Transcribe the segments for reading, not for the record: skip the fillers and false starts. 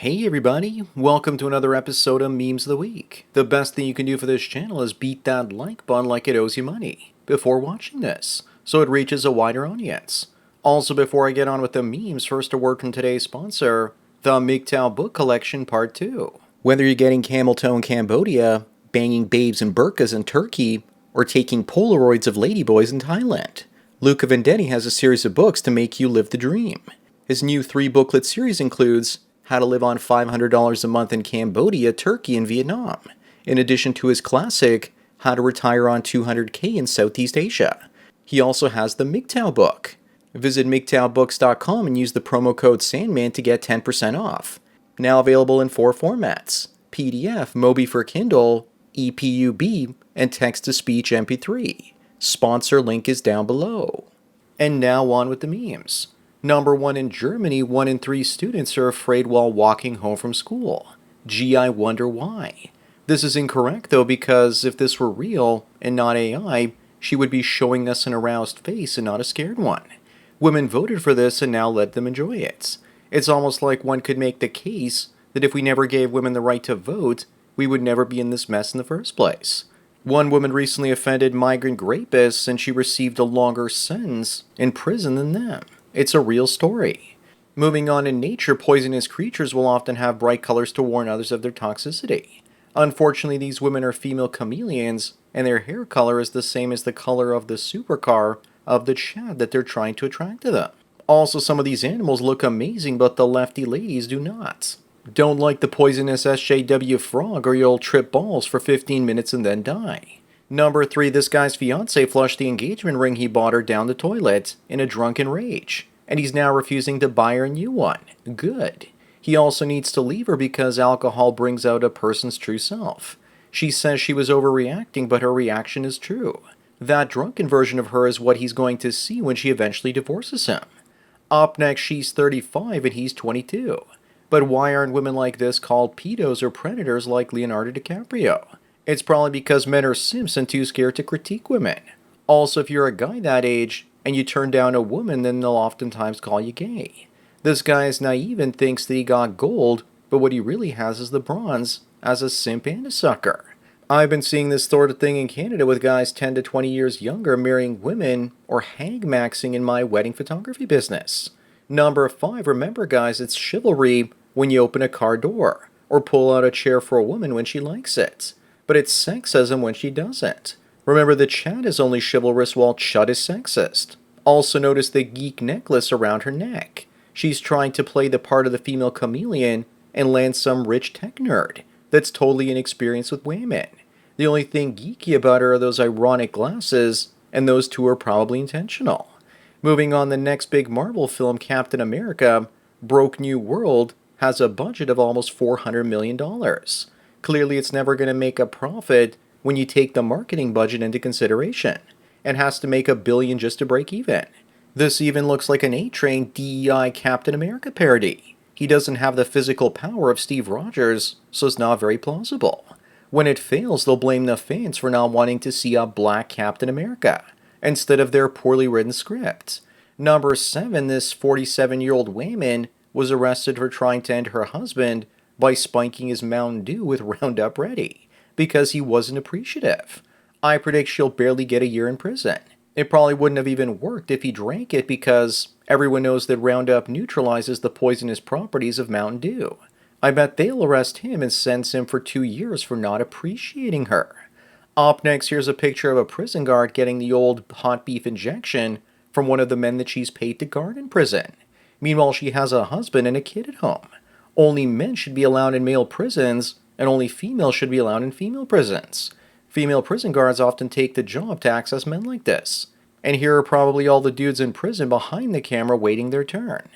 Hey everybody, welcome to another episode of Memes of the Week. The best thing you can do for this channel is beat that like button like it owes you money before watching this, so it reaches a wider audience. Also, before I get on with the memes, first a word from today's sponsor, the MGTOW Book Collection Part 2. Whether you're getting camel toe in Cambodia, banging babes in burqas in Turkey, or taking Polaroids of ladyboys in Thailand, Luca Vendetti has a series of books to make you live the dream. His new 3-booklet series includes How to Live on $500 a Month in Cambodia, Turkey, and Vietnam, in addition to his classic How to Retire on $200K in Southeast Asia. He also has the MGTOW book. Visit MGTOWbooks.com and use the promo code SANDMAN to get 10% off. Now available in 4 formats: PDF, Mobi for Kindle, EPUB, and text-to-speech MP3. Sponsor link is down below. And now on with the memes. Number 1 in Germany, 1 in 3 students are afraid while walking home from school. Gee, I wonder why. This is incorrect though, because if this were real and not AI, she would be showing us an aroused face and not a scared one. Women voted for this and now let them enjoy it. It's almost like one could make the case that if we never gave women the right to vote, we would never be in this mess in the first place. One woman recently offended migrant rapists and she received a longer sentence in prison than them. It's a real story. Moving on, in nature, poisonous creatures will often have bright colors to warn others of their toxicity. Unfortunately, these women are female chameleons, and their hair color is the same as the color of the supercar of the Chad that they're trying to attract to them. Also, some of these animals look amazing, but the lefty ladies do not. Don't like the poisonous SJW frog or you'll trip balls for 15 minutes and then die. Number 3, this guy's fiancée flushed the engagement ring he bought her down the toilet in a drunken rage, and he's now refusing to buy her a new one. Good. He also needs to leave her because alcohol brings out a person's true self. She says she was overreacting, but her reaction is true. That drunken version of her is what he's going to see when she eventually divorces him. Up next, she's 35 and he's 22. But why aren't women like this called pedos or predators like Leonardo DiCaprio? It's probably because men are simps and too scared to critique women. Also, if you're a guy that age and you turn down a woman, then they'll oftentimes call you gay. This guy is naive and thinks that he got gold, but what he really has is the bronze as a simp and a sucker. I've been seeing this sort of thing in Canada with guys 10 to 20 years younger marrying women or hang-maxing in my wedding photography business. Number 5, remember guys, it's chivalry when you open a car door, or pull out a chair for a woman when she likes it. But it's sexism when she doesn't. Remember that Chad is only chivalrous while Chud is sexist. Also notice the geek necklace around her neck. She's trying to play the part of the female chameleon and land some rich tech nerd that's totally inexperienced with women. The only thing geeky about her are those ironic glasses, and those two are probably intentional. Moving on, the next big Marvel film, Captain America, Broke New World, has a budget of almost $400 million. Clearly, it's never going to make a profit when you take the marketing budget into consideration, and has to make $1 billion just to break even. This even looks like an A-Train DEI Captain America parody. He doesn't have the physical power of Steve Rogers, so it's not very plausible. When it fails, they'll blame the fans for not wanting to see a black Captain America, instead of their poorly written script. Number 7, this 47-year-old woman was arrested for trying to end her husband by spiking his Mountain Dew with Roundup Ready, because he wasn't appreciative. I predict she'll barely get a year in prison. It probably wouldn't have even worked if he drank it because everyone knows that Roundup neutralizes the poisonous properties of Mountain Dew. I bet they'll arrest him and sentence him for 2 years for not appreciating her. Up next, here's a picture of a prison guard getting the old hot beef injection from one of the men that she's paid to guard in prison. Meanwhile, she has a husband and a kid at home. Only men should be allowed in male prisons, and only females should be allowed in female prisons. Female prison guards often take the job to access men like this. And here are probably all the dudes in prison behind the camera waiting their turn.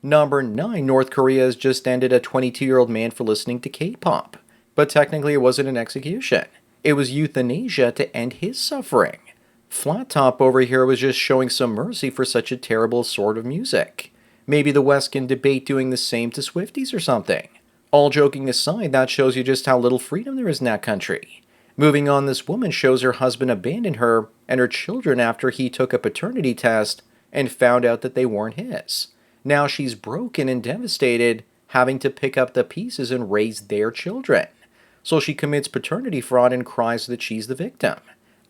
Number 9, North Korea has just ended a 22-year-old man for listening to K-pop. But technically it wasn't an execution. It was euthanasia to end his suffering. Flat Top over here was just showing some mercy for such a terrible sort of music. Maybe the West can debate doing the same to Swifties or something. All joking aside, that shows you just how little freedom there is in that country. Moving on, this woman shows her husband abandoned her and her children after he took a paternity test and found out that they weren't his. Now she's broken and devastated having to pick up the pieces and raise their children. So she commits paternity fraud and cries that she's the victim.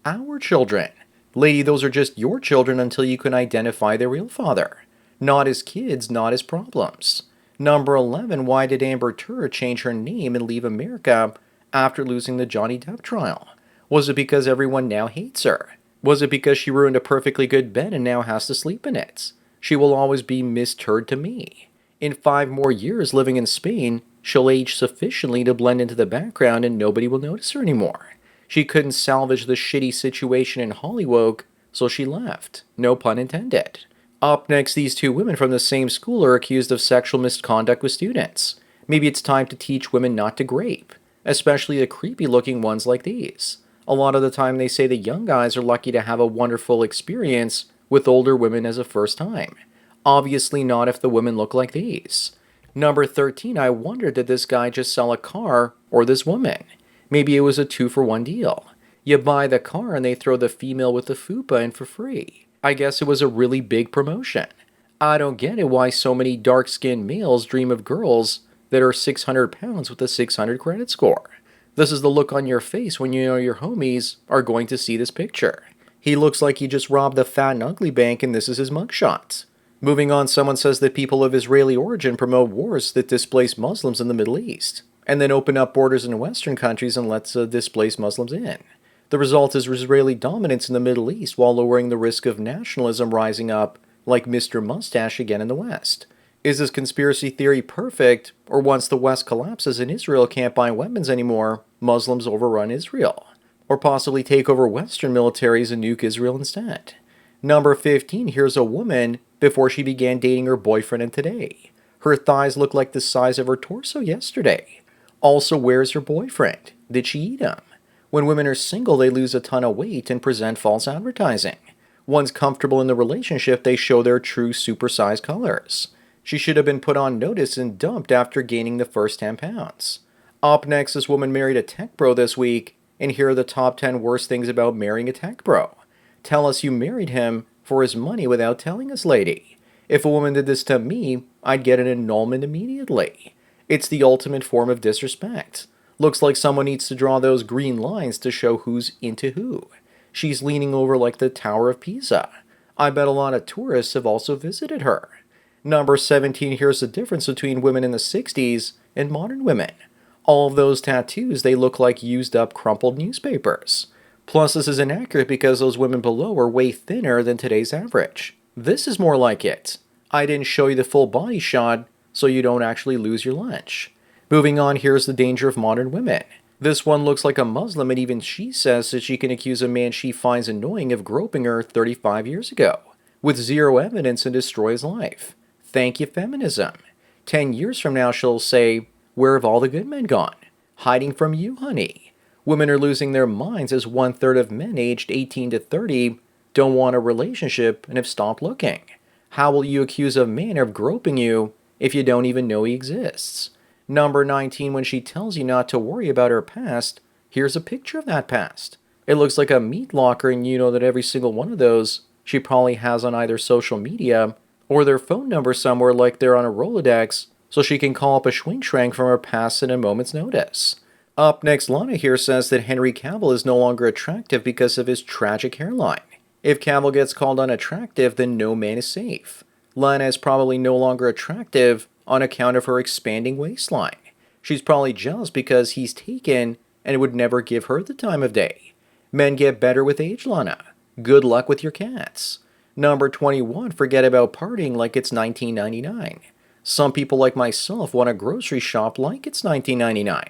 Our children. Lady, those are just your children until you can identify their real father. Not as kids, not as problems. Number 11, why did Amber Turr change her name and leave America after losing the Johnny Depp trial? Was it because everyone now hates her? Was it because she ruined a perfectly good bed and now has to sleep in it? She will always be Miss Turd to me. In 5 more years living in Spain, she'll age sufficiently to blend into the background and nobody will notice her anymore. She couldn't salvage the shitty situation in Hollywood, so she left. No pun intended. Up next, these 2 women from the same school are accused of sexual misconduct with students. Maybe it's time to teach women not to grape, especially the creepy-looking ones like these. A lot of the time they say the young guys are lucky to have a wonderful experience with older women as a first time. Obviously not if the women look like these. Number 13, I wondered, did this guy just sell a car or this woman? Maybe it was a 2-for-1 deal. You buy the car and they throw the female with the fupa in for free. I guess it was a really big promotion. I don't get it why so many dark-skinned males dream of girls that are 600 pounds with a 600 credit score. This is the look on your face when you know your homies are going to see this picture. He looks like he just robbed the Fat and Ugly Bank and this is his mugshot. Moving on, someone says that people of Israeli origin promote wars that displace Muslims in the Middle East, and then open up borders in Western countries and lets displaced Muslims in. The result is Israeli dominance in the Middle East while lowering the risk of nationalism rising up like Mr. Mustache again in the West. Is this conspiracy theory perfect, or once the West collapses and Israel can't buy weapons anymore, Muslims overrun Israel? Or possibly take over Western militaries and nuke Israel instead? Number 15, here's a woman before she began dating her boyfriend and today. Her thighs look like the size of her torso yesterday. Also, where's her boyfriend? Did she eat him? When women are single, they lose a ton of weight and present false advertising. Once comfortable in the relationship, they show their true supersized colors. She should have been put on notice and dumped after gaining the first 10 pounds. Up next, this woman married a tech bro this week, and here are the top 10 worst things about marrying a tech bro. Tell us you married him for his money without telling us, lady. If a woman did this to me, I'd get an annulment immediately. It's the ultimate form of disrespect. Looks like someone needs to draw those green lines to show who's into who. She's leaning over like the Tower of Pisa. I bet a lot of tourists have also visited her. Number 17, here's the difference between women in the 60s and modern women. All of those tattoos, they look like used up crumpled newspapers. Plus, this is inaccurate because those women below are way thinner than today's average. This is more like it. I didn't show you the full body shot, so you don't actually lose your lunch. Moving on, here's the danger of modern women. This one looks like a Muslim, and even she says that she can accuse a man she finds annoying of groping her 35 years ago, with zero evidence, and destroy his life. Thank you, feminism. 10 years from now, she'll say, where have all the good men gone? Hiding from you, honey. Women are losing their minds as 1/3 of men aged 18 to 30 don't want a relationship and have stopped looking. How will you accuse a man of groping you if you don't even know he exists? Number 19, when she tells you not to worry about her past, here's a picture of that past. It looks like a meat locker, and you know that every single one of those she probably has on either social media or their phone number somewhere like they're on a Rolodex, so she can call up a schwing from her past at a moment's notice. Up next, Lana here says that Henry Cavill is no longer attractive because of his tragic hairline. If Cavill gets called unattractive, then no man is safe. Lana is probably no longer attractive on account of her expanding waistline. She's probably jealous because he's taken and would never give her the time of day. Men get better with age, Lana. Good luck with your cats. Number 21, forget about partying like it's 1999. Some people like myself want a grocery shop like it's 1999.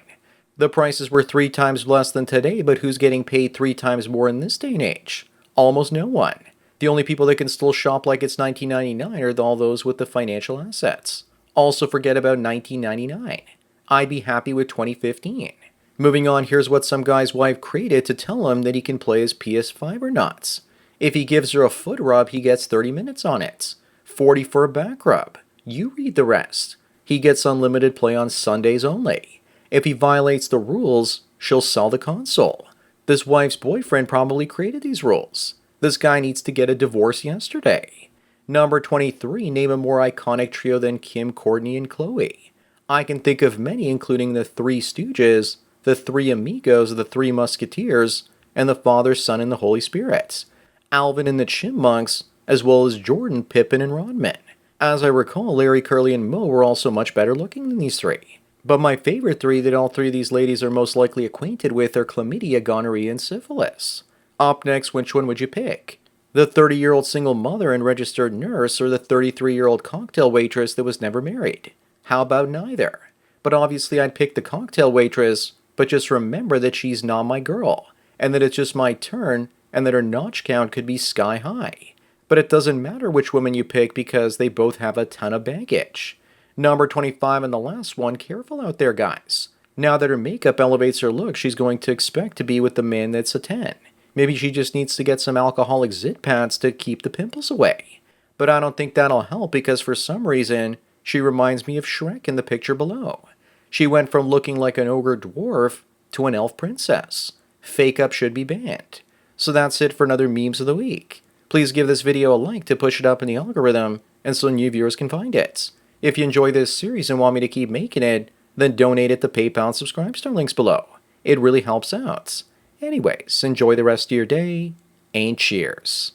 The prices were 3 times less than today, but who's getting paid 3 times more in this day and age? Almost no one. The only people that can still shop like it's 1999 are all those with the financial assets. Also forget about 1999. I'd be happy with 2015. Moving on, here's what some guy's wife created to tell him that he can play his PS5 or not. If he gives her a foot rub, he gets 30 minutes on it. 40 for a back rub. You read the rest. He gets unlimited play on Sundays only. If he violates the rules, she'll sell the console. This wife's boyfriend probably created these rules. This guy needs to get a divorce yesterday. Number 23, name a more iconic trio than Kim, Kourtney, and Khloé. I can think of many, including the Three Stooges, the Three Amigos, the Three Musketeers, and the Father, Son, and the Holy Spirit, Alvin and the Chipmunks, as well as Jordan, Pippin, and Rodman. As I recall, Larry, Curly, and Moe were also much better looking than these three. But my favorite three that all three of these ladies are most likely acquainted with are chlamydia, gonorrhea, and syphilis. Up next, which one would you pick? The 30-year-old single mother and registered nurse, or the 33-year-old cocktail waitress that was never married? How about neither? But obviously I'd pick the cocktail waitress, but just remember that she's not my girl, and that it's just my turn, and that her notch count could be sky high. But it doesn't matter which woman you pick because they both have a ton of baggage. Number 25 and the last one, careful out there guys. Now that her makeup elevates her look, she's going to expect to be with the man that's a 10. Maybe she just needs to get some alcoholic zit pads to keep the pimples away. But I don't think that'll help because for some reason, she reminds me of Shrek in the picture below. She went from looking like an ogre dwarf to an elf princess. Fake up should be banned. So that's it for another Memes of the Week. Please give this video a like to push it up in the algorithm and so new viewers can find it. If you enjoy this series and want me to keep making it, then donate at the PayPal and Subscribestar links below. It really helps out. Anyways, enjoy the rest of your day, and cheers.